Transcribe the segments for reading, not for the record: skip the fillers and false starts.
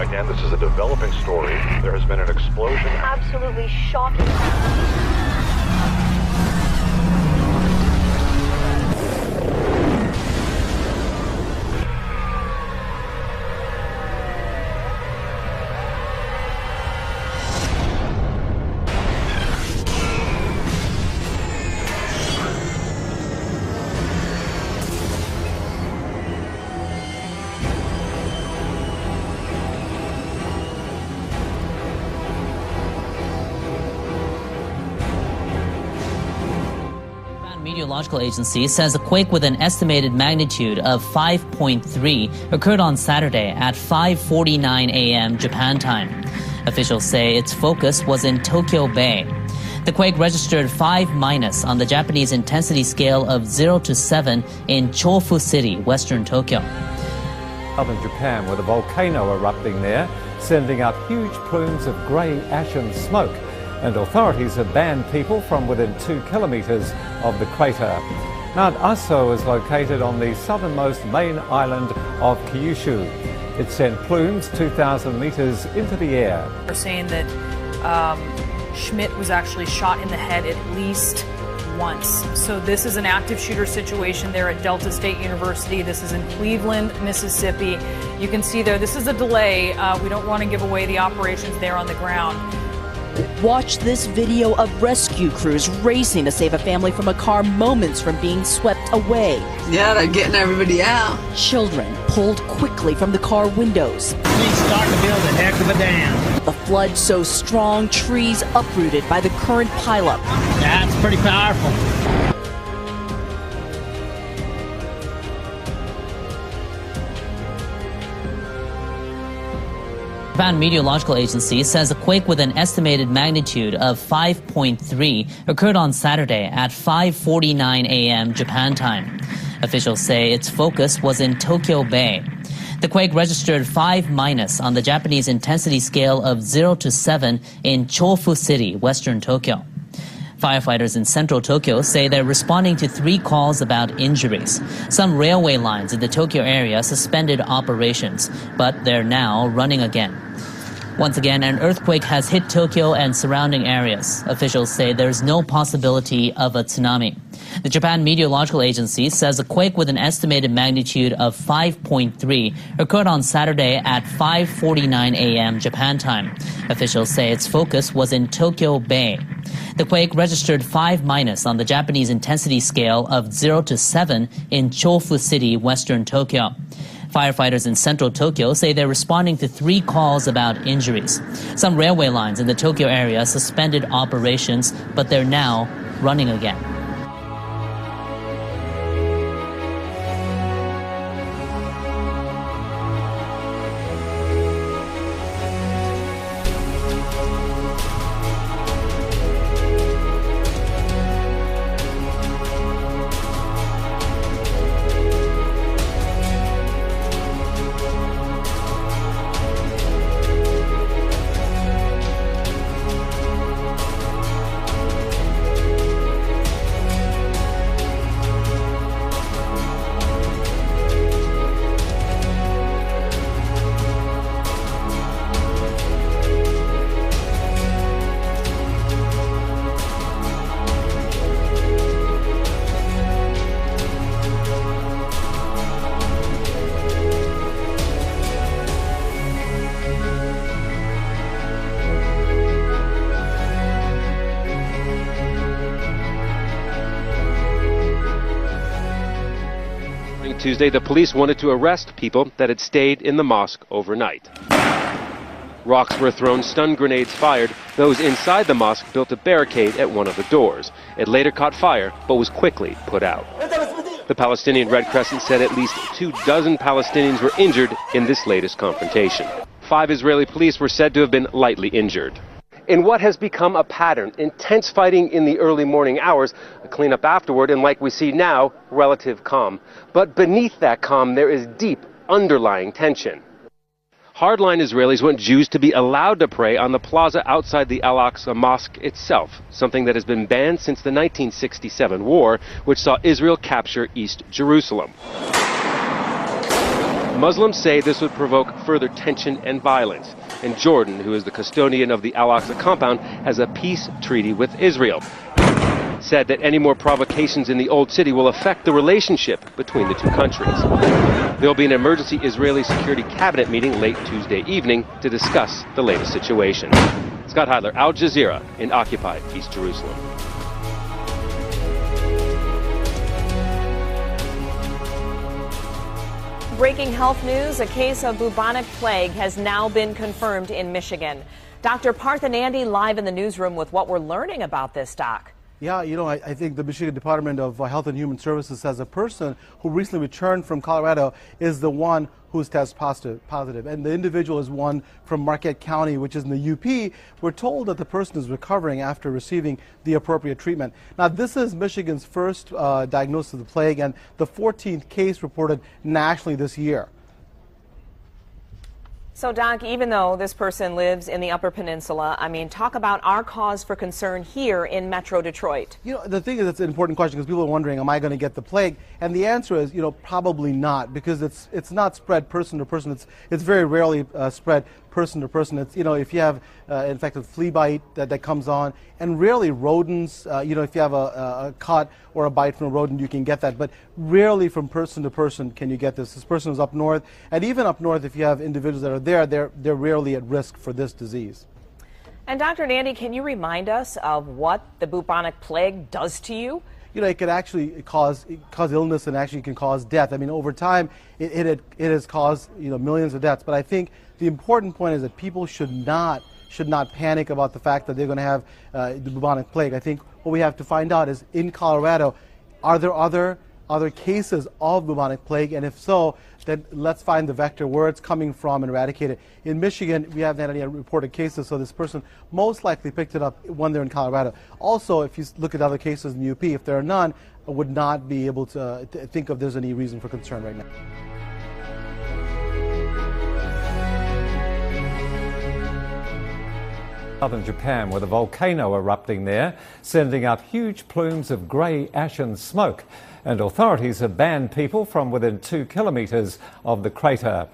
Again, this is a developing story. There has been an explosion. Absolutely shocking. Meteorological Agency says a quake with an estimated magnitude of 5.3 occurred on Saturday at 5:49 a.m. Japan time. Officials say its focus was in Tokyo Bay. The quake registered 5- on the Japanese intensity scale of 0 to 7 in Chofu City, western Tokyo. Southern Japan, with a volcano erupting there, sending up huge plumes of grey ashen smoke. And authorities have banned people from within 2 kilometres of the crater. Mount Aso is located on the southernmost main island of Kyushu. It sent plumes 2,000 metres into the air. They're saying that Schmidt was actually shot in the head at least once. So this is an active shooter situation there at Delta State University. This is in Cleveland, Mississippi. You can see there, this is a delay. We don't want to give away the operations there on the ground. Watch this video of rescue crews racing to save a family from a car moments from being swept away. Yeah, they're getting everybody out. Children pulled quickly from the car windows. He's starting to build a heck of a dam. The flood so strong, trees uprooted by the current pileup. That's pretty powerful. Japan Meteorological Agency says a quake with an estimated magnitude of 5.3 occurred on Saturday at 5:49 a.m. Japan time. Officials say its focus was in Tokyo Bay. The quake registered 5- on the Japanese intensity scale of 0 to 7 in Chofu City, western Tokyo. Firefighters in central Tokyo say they're responding to 3 calls about injuries. Some railway lines in the Tokyo area suspended operations, but they're now running again. Once again, an earthquake has hit Tokyo and surrounding areas. Officials say there's no possibility of a tsunami. The Japan Meteorological Agency says a quake with an estimated magnitude of 5.3 occurred on Saturday at 5:49 a.m. Japan time. Officials say its focus was in Tokyo Bay. The quake registered 5- on the Japanese intensity scale of 0 to 7 in Chofu City, western Tokyo. Firefighters in central Tokyo say they're responding to 3 calls about injuries. Some railway lines in the Tokyo area suspended operations, but they're now running again. Tuesday, the police wanted to arrest people that had stayed in the mosque overnight. Rocks were thrown, stun grenades fired. Those inside the mosque built a barricade at one of the doors. It later caught fire, but was quickly put out. The Palestinian Red Crescent said at least 24 Palestinians were injured in this latest confrontation. 5 Israeli police were said to have been lightly injured. In what has become a pattern, intense fighting in the early morning hours, a cleanup afterward, and like we see now, relative calm. But beneath that calm, there is deep underlying tension. Hardline Israelis want Jews to be allowed to pray on the plaza outside the Al-Aqsa Mosque itself, something that has been banned since the 1967 war, which saw Israel capture East Jerusalem. Muslims say this would provoke further tension and violence. And Jordan, who is the custodian of the Al-Aqsa compound, has a peace treaty with Israel. Said that any more provocations in the Old City will affect the relationship between the two countries. There will be an emergency Israeli security cabinet meeting late Tuesday evening to discuss the latest situation. Scott Heidler, Al Jazeera in occupied East Jerusalem. Breaking health news, a case of bubonic plague has now been confirmed in Michigan. Dr. Partha Nandi live in the newsroom with what we're learning about this, Doc. Yeah, I think the Michigan Department of Health and Human Services says a person who recently returned from Colorado is the one who's tested positive. And the individual is one from Marquette County, which is in the UP. We're told that the person is recovering after receiving the appropriate treatment. Now, this is Michigan's first diagnosis of the plague and the 14th case reported nationally this year. So, Doc, even though this person lives in the Upper Peninsula, talk about our cause for concern here in Metro Detroit. The thing is, it's an important question because people are wondering, am I going to get the plague? And the answer is, probably not, because it's not spread person to person. It's very rarely spread person to person. It's, if you have, in fact, a flea bite that comes on, and rarely rodents, if you have a cut or a bite from a rodent, you can get that. But rarely from person to person can you get this. This person is up north, and even up north, if you have individuals that are there, they're rarely at risk for this disease. And Dr. Nandi, can you remind us of what the bubonic plague does to you? It could actually cause illness and actually can cause death. Over time, it has caused millions of deaths. But I think the important point is that people should not panic about the fact that they're going to have the bubonic plague. I think what we have to find out is, in Colorado, are there other cases of bubonic plague, and if so, then let's find the vector, where it's coming from, and eradicate it. In Michigan, we haven't had any reported cases, so this person most likely picked it up when they're in Colorado. Also, if you look at other cases in the UP, if there are none, I would not be able to think of there's any reason for concern right now. Southern Japan, with a volcano erupting there, sending up huge plumes of grey ashen smoke. And authorities have banned people from within 2 kilometres of the crater.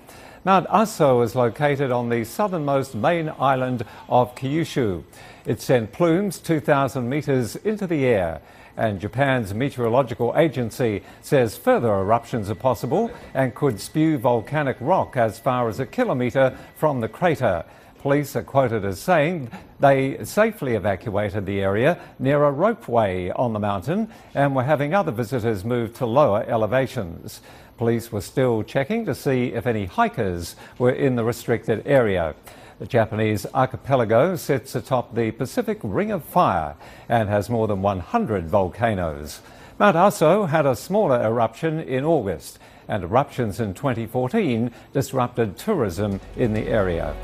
Mount Aso is located on the southernmost main island of Kyushu. It sent plumes 2,000 metres into the air. And Japan's meteorological agency says further eruptions are possible and could spew volcanic rock as far as 1 kilometre from the crater. Police are quoted as saying they safely evacuated the area near a ropeway on the mountain and were having other visitors move to lower elevations. Police were still checking to see if any hikers were in the restricted area. The Japanese archipelago sits atop the Pacific Ring of Fire and has more than 100 volcanoes. Mount Aso had a smaller eruption in August, and eruptions in 2014 disrupted tourism in the area.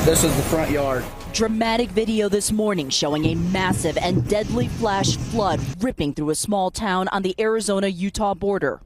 This is the front yard. Dramatic video this morning showing a massive and deadly flash flood ripping through a small town on the Arizona-Utah border.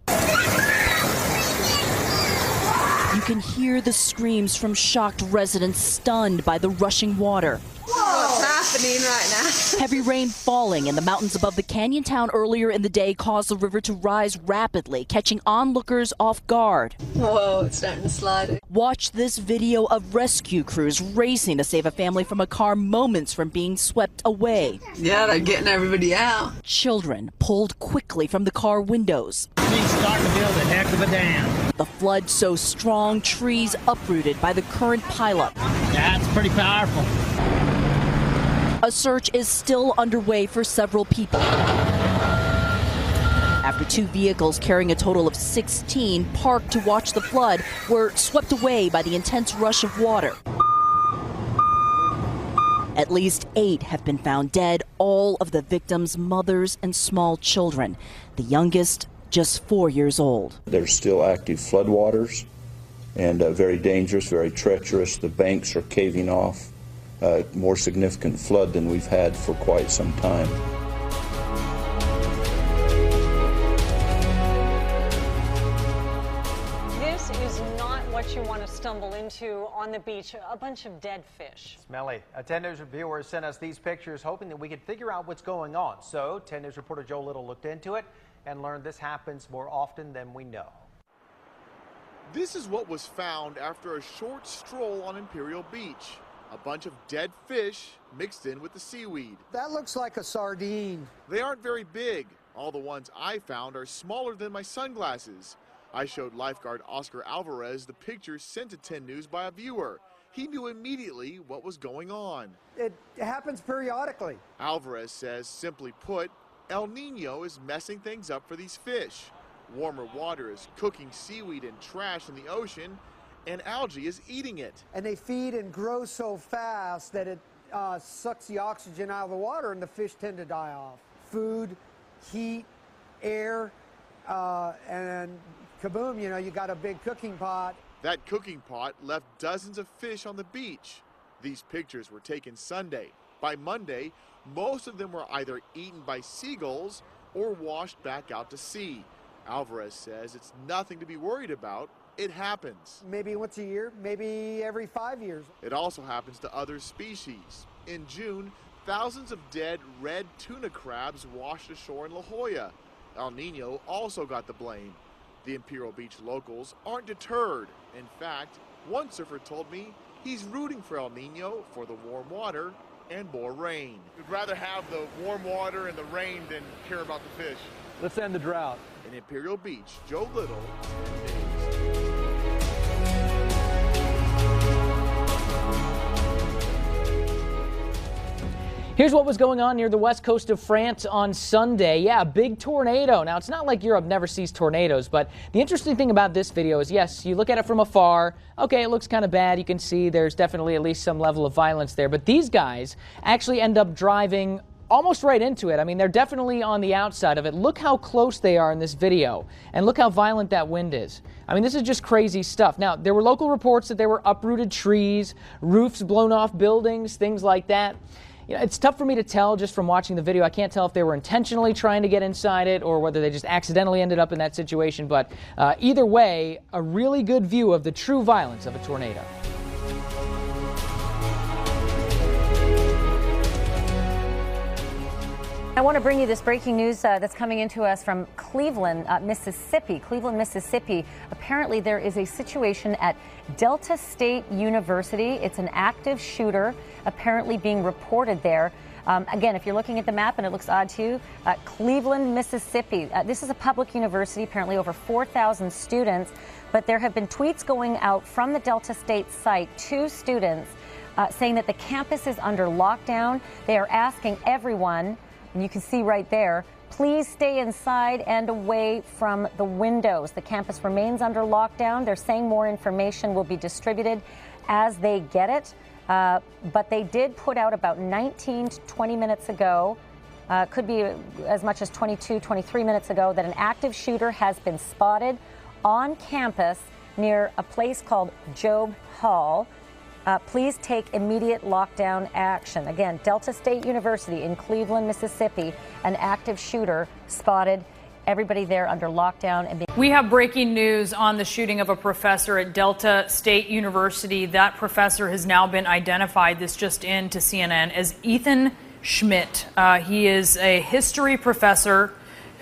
You can hear the screams from shocked residents stunned by the rushing water. What's happening right now? Heavy rain falling in the mountains above the canyon town earlier in the day caused the river to rise rapidly, catching onlookers off guard. Whoa, it's starting to slide. Watch this video of rescue crews racing to save a family from a car moments from being swept away. Yeah, they're getting everybody out. Children pulled quickly from the car windows. He's starting to build a heck of a dam. The flood so strong, trees uprooted by the current pileup. That's pretty powerful. A search is still underway for several people, after 2 vehicles carrying a total of 16 parked to watch the flood were swept away by the intense rush of water. At least 8 have been found dead, all of the victims' mothers and small children, the youngest just 4 years old. There's still active floodwaters and very dangerous, very treacherous. The banks are caving off. More significant flood than we've had for quite some time. This is not what what you want to stumble into on the beach, a bunch of dead fish. Smelly. A 10 News viewer sent us these pictures hoping that we could figure out what's going on. So 10 News reporter Joe Little looked into it and learned this happens more often than we know. This is what was found after a short stroll on Imperial Beach. A bunch of dead fish mixed in with the seaweed. That looks like a sardine. They aren't very big. All the ones I found are smaller than my sunglasses. I showed lifeguard Oscar Alvarez the pictures sent to 10 News by a viewer. He knew immediately what was going on. It happens periodically. Alvarez says, simply put, El Nino is messing things up for these fish. Warmer water is cooking seaweed and trash in the ocean, and algae is eating it. And they feed and grow so fast that it sucks the oxygen out of the water, and the fish tend to die off. Food, heat, air, and kaboom, you know, you got a big cooking pot. That cooking pot left dozens of fish on the beach. These pictures were taken Sunday. By Monday, most of them were either eaten by seagulls or washed back out to sea. Alvarez says it's nothing to be worried about. It happens. Maybe once a year, maybe every 5 years. It also happens to other species. In June, thousands of dead red tuna crabs washed ashore in La Jolla. El Nino also got the blame. The Imperial Beach locals aren't deterred. In fact, one surfer told me he's rooting for El Nino for the warm water and more rain. We'd rather have the warm water and the rain than care about the fish. Let's end the drought. In Imperial Beach, Joe Little. Here's what was going on near the west coast of France on Sunday. Yeah, a big tornado. Now, it's not like Europe never sees tornadoes, but the interesting thing about this video is, yes, you look at it from afar. Okay, it looks kind of bad. You can see there's definitely at least some level of violence there. But these guys actually end up driving almost right into it. I mean, they're definitely on the outside of it. Look how close they are in this video, and look how violent that wind is. I mean, this is just crazy stuff. Now, there were local reports that there were uprooted trees, roofs blown off buildings, things like that. You know, it's tough for me to tell just from watching the video. I can't tell if they were intentionally trying to get inside it or whether they just accidentally ended up in that situation. But either way, a really good view of the true violence of a tornado. I want to bring you this breaking news that's coming into us from Cleveland, Mississippi. Cleveland, Mississippi. Apparently there is a situation at Delta State University. It's an active shooter apparently being reported there. Again, if you're looking at the map and it looks odd to you, Cleveland, Mississippi. This is a public university, apparently over 4,000 students. But there have been tweets going out from the Delta State site to students saying that the campus is under lockdown. They are asking everyone, and you can see right there, please stay inside and away from the windows. The campus remains under lockdown. They're saying more information will be distributed as they get it. But they did put out about 19 to 20 minutes ago, could be as much as 22, 23 minutes ago, that an active shooter has been spotted on campus near a place called Job Hall. Please take immediate lockdown action. Again, Delta State University in Cleveland, Mississippi, an active shooter spotted. Everybody there under lockdown. We have breaking news on the shooting of a professor at Delta State University. That professor has now been identified, this just in to CNN, as Ethan Schmidt. He is a history professor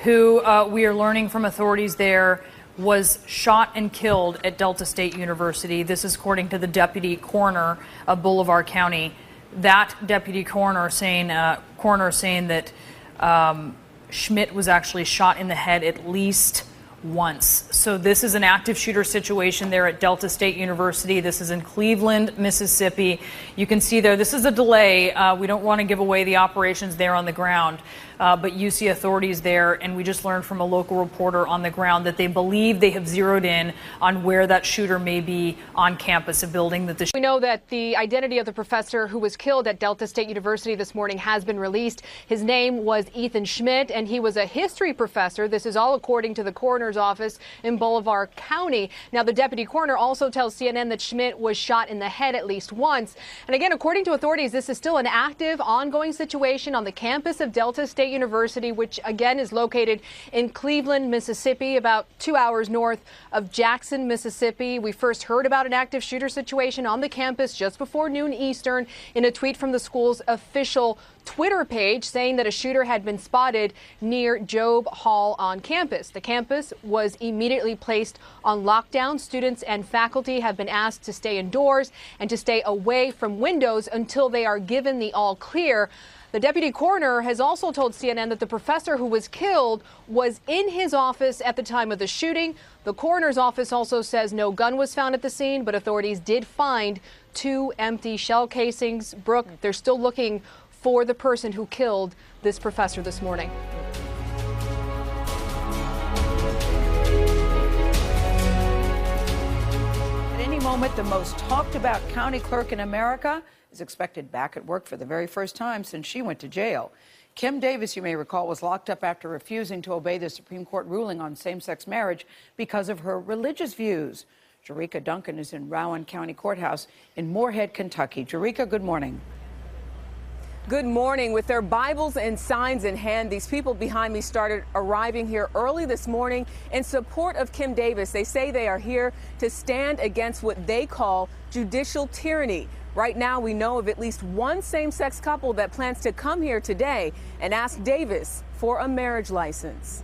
who we are learning from authorities there was shot and killed at Delta State University. This is according to the deputy coroner of Boulevard County. That deputy coroner saying that Schmidt was actually shot in the head at least once. So this is an active shooter situation there at Delta State University. This is in Cleveland, Mississippi. You can see there, this is a delay. We don't want to give away the operations there on the ground. But you see authorities there, and we just learned from a local reporter on the ground that they believe they have zeroed in on where that shooter may be on campus, a building that We know that the identity of the professor who was killed at Delta State University this morning has been released. His name was Ethan Schmidt, and he was a history professor. This is all according to the coroner's office in Boulevard County. Now, the deputy coroner also tells CNN that Schmidt was shot in the head at least once. And again, according to authorities, this is still an active, ongoing situation on the campus of Delta State State University, which again is located in Cleveland, Mississippi, about 2 hours north of Jackson, Mississippi. We first heard about an active shooter situation on the campus just before noon Eastern in a tweet from the school's official Twitter page saying that a shooter had been spotted near Jobe Hall on campus. The campus was immediately placed on lockdown. Students and faculty have been asked to stay indoors and to stay away from windows until they are given the all clear. The deputy coroner has also told CNN that the professor who was killed was in his office at the time of the shooting. The coroner's office also says no gun was found at the scene, but authorities did find 2 empty shell casings. Brooke, they're still looking for the person who killed this professor this morning. At any moment, the most talked about county clerk in America is expected back at work for the very first time since she went to jail. Kim Davis, you may recall, was locked up after refusing to obey the Supreme Court ruling on same-sex marriage because of her religious views. Jerika Duncan is in Rowan County Courthouse in Moorhead, Kentucky. Jerika, good morning. Good morning. With their Bibles and signs in hand, these people behind me started arriving here early this morning in support of Kim Davis. They say they are here to stand against what they call judicial tyranny. Right now, we know of at least one same-sex couple that plans to come here today and ask Davis for a marriage license.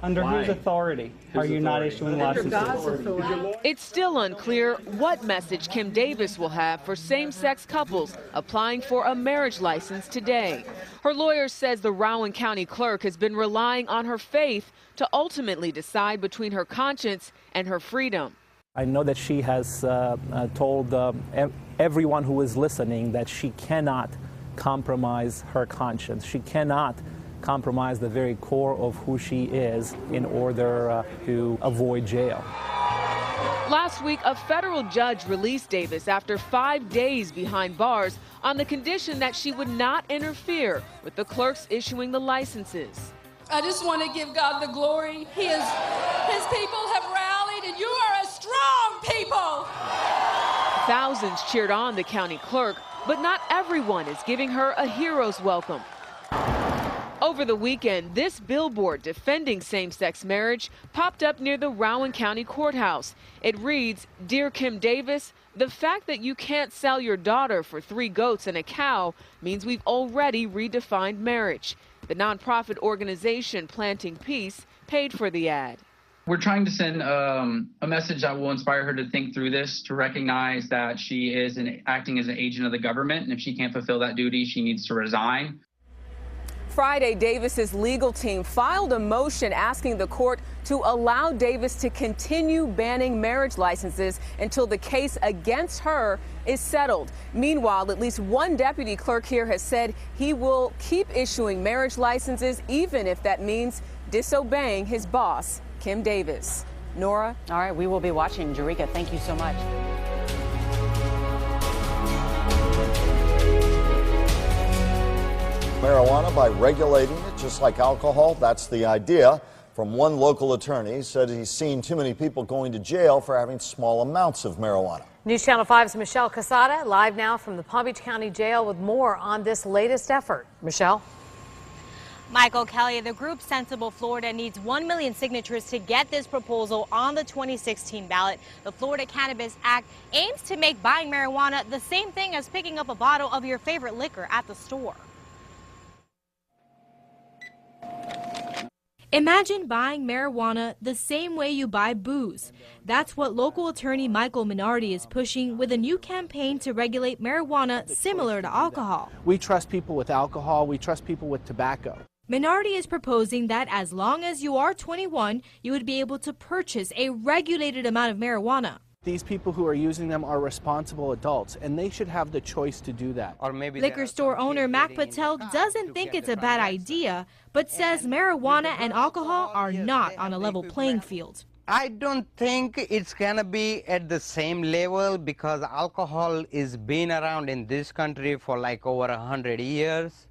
Under whose authority are you not issuing licenses? It's still unclear what message Kim Davis will have for same-sex couples applying for a marriage license today. Her lawyer says the Rowan County clerk has been relying on her faith to ultimately decide between her conscience and her freedom. I know that she has told everyone who is listening that she cannot compromise her conscience. She cannot compromise the very core of who she is in order to avoid jail. Last week, a federal judge released Davis after 5 days behind bars on the condition that she would not interfere with the clerks issuing the licenses. I just want to give God the glory. His people have rallied, and you are a strong people. Thousands cheered on the county clerk, but not everyone is giving her a hero's welcome. Over the weekend, this billboard defending same-sex marriage popped up near the Rowan County Courthouse. It reads, "Dear Kim Davis, the fact that you can't sell your daughter for 3 goats and a cow means we've already redefined marriage." The nonprofit organization Planting Peace paid for the ad. We're trying to send a message that will inspire her to think through this, to recognize that she is acting as an agent of the government, and if she can't fulfill that duty, she needs to resign. Friday, Davis's legal team filed a motion asking the court to allow Davis to continue banning marriage licenses until the case against her is settled. Meanwhile, at least one deputy clerk here has said he will keep issuing marriage licenses, even if that means disobeying his boss, Kim Davis. Nora? All right, we will be watching. Jerika, thank you so much. Marijuana by regulating it, just like alcohol. That's the idea. From one local attorney, said he's seen too many people going to jail for having small amounts of marijuana. News Channel 5's Michelle Casada live now from the Palm Beach County Jail with more on this latest effort. Michelle? Michael Kelly, the group Sensible Florida needs 1 million signatures to get this proposal on the 2016 ballot. The Florida Cannabis Act aims to make buying marijuana the same thing as picking up a bottle of your favorite liquor at the store. Imagine buying marijuana the same way you buy booze. That's what local attorney Michael Minardi is pushing with a new campaign to regulate marijuana similar to alcohol. We trust people with alcohol. We trust people with tobacco. Minardi is proposing that as long as you are 21, you would be able to purchase a regulated amount of marijuana. These people who are using them are responsible adults, and they should have the choice to do that. Or maybe liquor store owner Mac Patel doesn't think it's a bad idea, but says marijuana and alcohol are not on a level playing field. I don't think it's gonna be at the same level because alcohol is been around in this country for like over 100 years.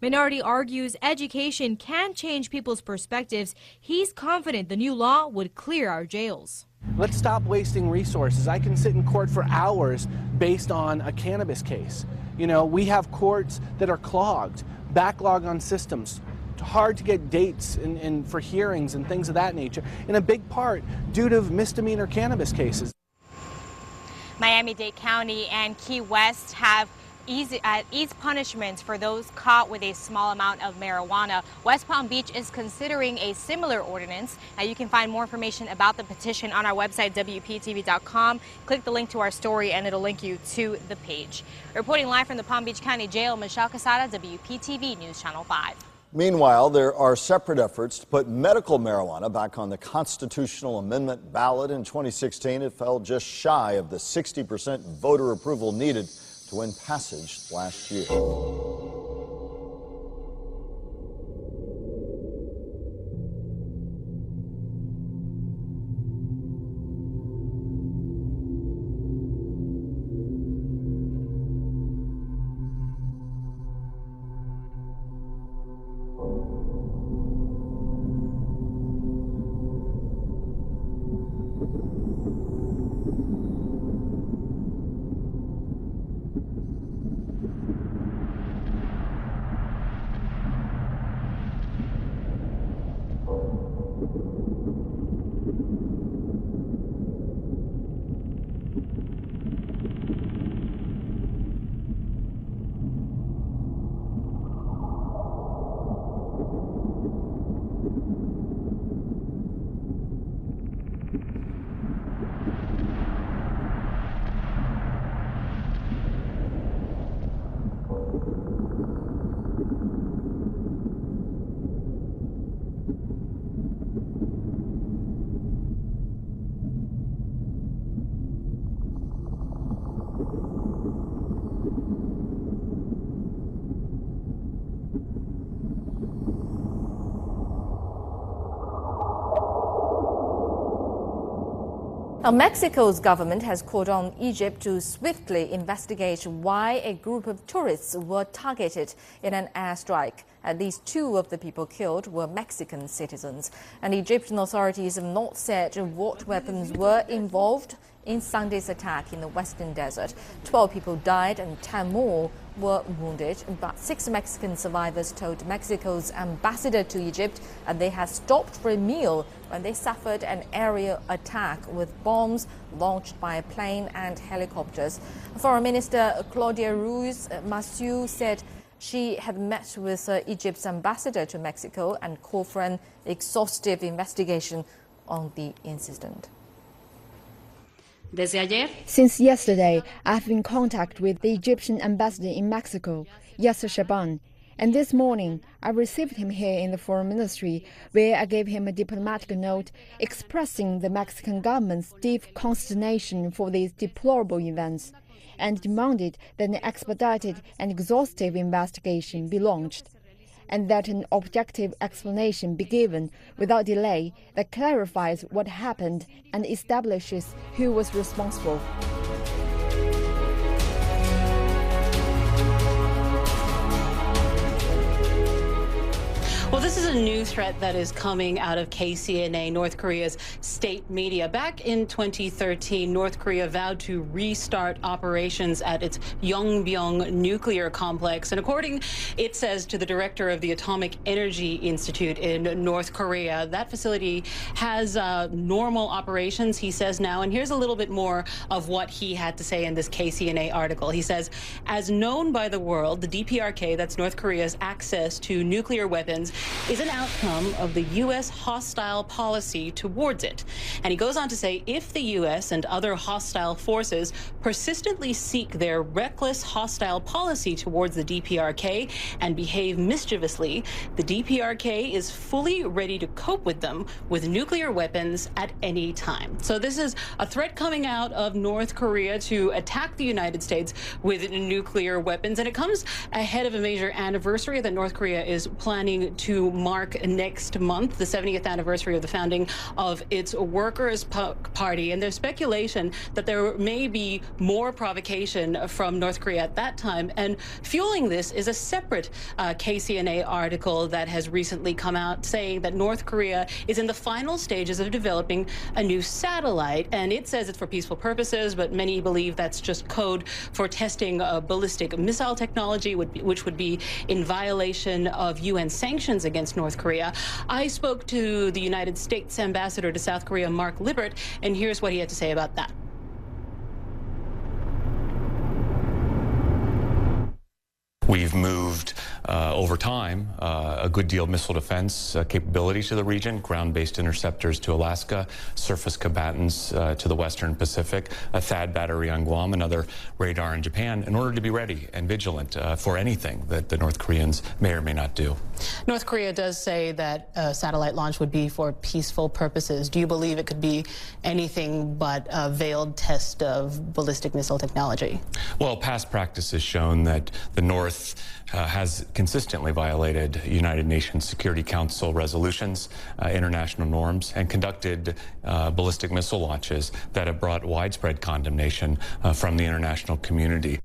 Minardi argues education can change people's perspectives. He's confident the new law would clear our jails. Let's stop wasting resources. I can sit in court for hours based on a cannabis case. You know, we have courts that are clogged. backlog on systems, hard to get dates for hearings and things of that nature, in a big part due to misdemeanor cannabis cases. Miami-Dade County and Key West have eased punishments for those caught with a small amount of marijuana. West Palm Beach is considering a similar ordinance. Now, you can find more information about the petition on our website, WPTV.com. Click the link to our story and it'll link you to the page. Reporting live from the Palm Beach County Jail, Michelle Casada, WPTV News Channel 5. Meanwhile, there are separate efforts to put medical marijuana back on the constitutional amendment ballot in 2016. It fell just shy of the 60% voter approval needed to win passage last year. Now, Mexico's government has called on Egypt to swiftly investigate why a group of tourists were targeted in an airstrike. At least 2 of the people killed were Mexican citizens. And Egyptian authorities have not said what weapons were involved in Sunday's attack in the Western Desert. 12 people died and 10 more were wounded, but 6 Mexican survivors told Mexico's ambassador to Egypt that they had stopped for a meal when they suffered an aerial attack with bombs launched by a plane and helicopters. Foreign Minister Claudia Ruiz Massieu said she had met with Egypt's ambassador to Mexico and called for an exhaustive investigation on the incident. Since yesterday, I've been in contact with the Egyptian ambassador in Mexico, Yasser Shaban, and this morning I received him here in the Foreign Ministry, where I gave him a diplomatic note expressing the Mexican government's deep consternation for these deplorable events, and demanded that an expedited and exhaustive investigation be launched, and that an objective explanation be given without delay that clarifies what happened and establishes who was responsible. Well, this is a new threat that is coming out of KCNA, North Korea's state media. Back in 2013, North Korea vowed to restart operations at its Yongbyon nuclear complex. And according, it says, to the director of the Atomic Energy Institute in North Korea, that facility has normal operations, he says now. And here's a little bit more of what he had to say in this KCNA article. He says, as known by the world, the DPRK, that's North Korea's access to nuclear weapons, is an outcome of the U.S. hostile policy towards it. And he goes on to say, if the U.S. and other hostile forces persistently seek their reckless hostile policy towards the DPRK and behave mischievously, the DPRK is fully ready to cope with them with nuclear weapons at any time. So this is a threat coming out of North Korea to attack the United States with nuclear weapons. And it comes ahead of a major anniversary that North Korea is planning to to mark next month the 70th anniversary of the founding of its Workers' Party. And there's speculation that there may be more provocation from North Korea at that time. And fueling this is a separate KCNA article that has recently come out saying that North Korea is in the final stages of developing a new satellite. And it says it's for peaceful purposes, but many believe that's just code for testing ballistic missile technology, which would be in violation of UN sanctions against North Korea. I spoke to the United States ambassador to South Korea, Mark Lippert, and here's what he had to say about that. We've moved over time a good deal of missile defense capability to the region, ground-based interceptors to Alaska, surface combatants to the Western Pacific, a THAAD battery on Guam, another radar in Japan, in order to be ready and vigilant for anything that the North Koreans may or may not do. North Korea does say that satellite launch would be for peaceful purposes. Do you believe it could be anything but a veiled test of ballistic missile technology? Well, past practice has shown that the North has consistently violated United Nations Security Council resolutions, international norms, and conducted ballistic missile launches that have brought widespread condemnation from the international community.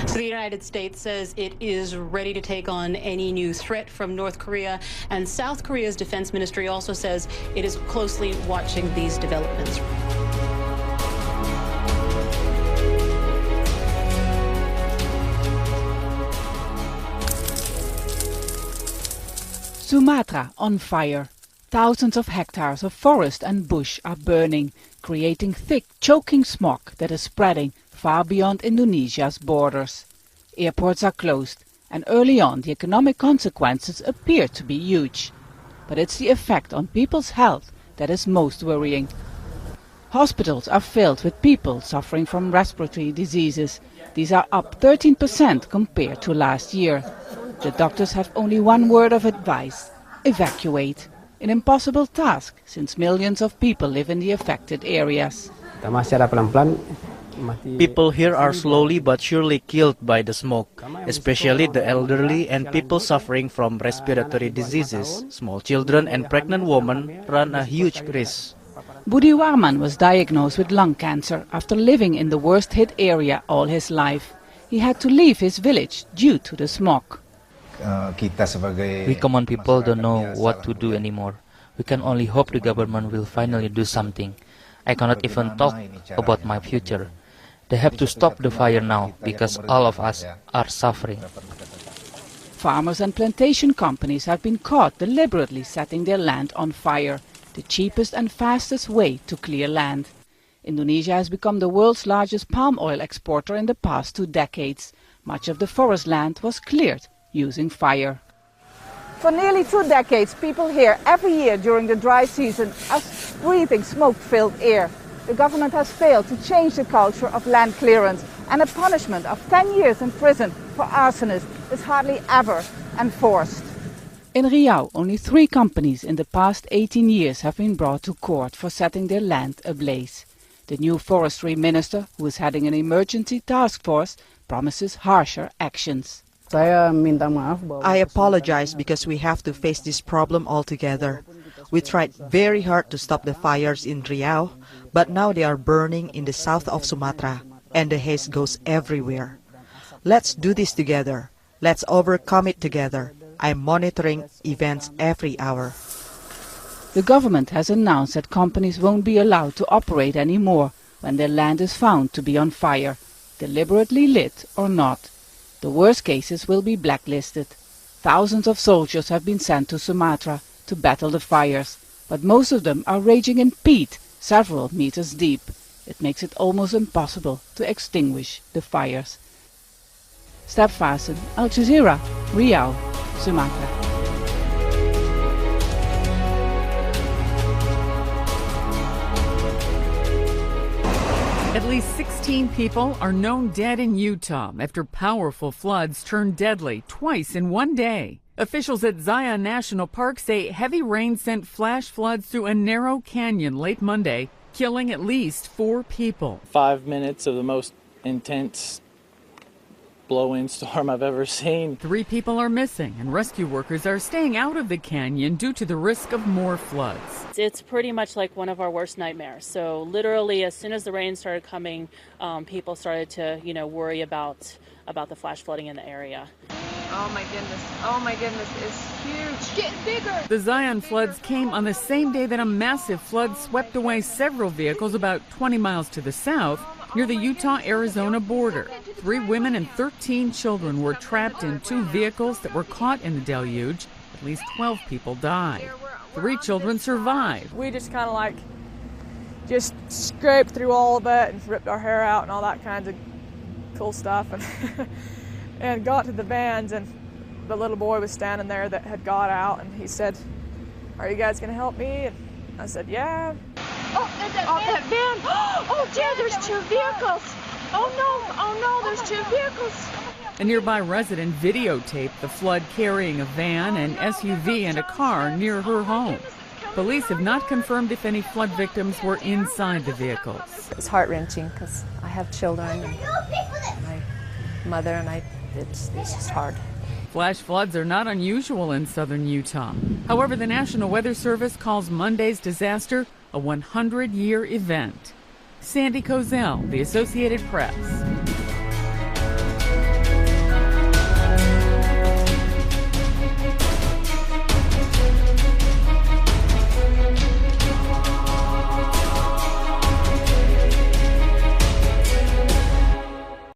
So the United States says it is ready to take on any new threat from North Korea, and South Korea's defense ministry also says it is closely watching these developments. Sumatra on fire. Thousands of hectares of forest and bush are burning, creating thick, choking smog that is spreading far beyond Indonesia's borders. Airports are closed, and early on the economic consequences appear to be huge. But it's the effect on people's health that is most worrying. Hospitals are filled with people suffering from respiratory diseases. These are up 13% compared to last year. The doctors have only one word of advice: evacuate. An impossible task, since millions of people live in the affected areas. People here are slowly but surely killed by the smoke, especially the elderly and people suffering from respiratory diseases. Small children and pregnant women run a huge risk. Budi Warman was diagnosed with lung cancer after living in the worst-hit area all his life. He had to leave his village due to the smog. We common people don't know what to do anymore. We can only hope the government will finally do something. I cannot even talk about my future. They have to stop the fire now because all of us are suffering. Farmers and plantation companies have been caught deliberately setting their land on fire, the cheapest and fastest way to clear land. Indonesia has become the world's largest palm oil exporter in the past 2 decades. Much of the forest land was cleared using fire. For nearly 2 decades, people here every year during the dry season are breathing smoke-filled air. The government has failed to change the culture of land clearance, and a punishment of 10 years in prison for arsonists is hardly ever enforced. In Riau, only 3 companies in the past 18 years have been brought to court for setting their land ablaze. The new forestry minister, who is heading an emergency task force, promises harsher actions. I apologize because we have to face this problem altogether. We tried very hard to stop the fires in Riau, but now they are burning in the south of Sumatra, and the haze goes everywhere. Let's do this together. Let's overcome it together. I'm monitoring events every hour. The government has announced that companies won't be allowed to operate anymore when their land is found to be on fire, deliberately lit or not. The worst cases will be blacklisted. Thousands of soldiers have been sent to Sumatra to battle the fires, but most of them are raging in peat several meters deep. It makes it almost impossible to extinguish the fires. Step Vassen, Al Jazeera, Riau, Sumatra. At least 16 people are known dead in Utah after powerful floods turned deadly twice in one day. Officials at Zion National Park say heavy rain sent flash floods through a narrow canyon late Monday, killing at least 4 people. 5 minutes of the most intense blowing storm I've ever seen. 3 people are missing, and rescue workers are staying out of the canyon due to the risk of more floods. It's pretty much like one of our worst nightmares. So literally, as soon as the rain started coming, people started to, worry about the flash flooding in the area. Oh my goodness, it's huge. Getting bigger. The Zion floods came on the same day that a massive flood swept away several vehicles about 20 miles to the south near the Utah-Arizona border. 3 women and 13 children were trapped in 2 vehicles that were caught in the deluge. At least 12 people died. 3 children survived. We just kind of just scraped through all of it and ripped our hair out and all that kinds of cool stuff and got to the vans, and the little boy was standing there that had got out, and he said, "Are you guys gonna help me?" And I said, "Yeah." That van. Oh, dear, there's 2 vehicles. Oh no, there's 2 vehicles. A nearby resident videotaped the flood carrying a van, an SUV, and a car near her home. Police have not confirmed if any flood victims were inside the vehicles. It's heart-wrenching because I have children and my mother, and it's just hard. Flash floods are not unusual in southern Utah. However, the National Weather Service calls Monday's disaster a 100-year event. Sandy Kozel, The Associated Press.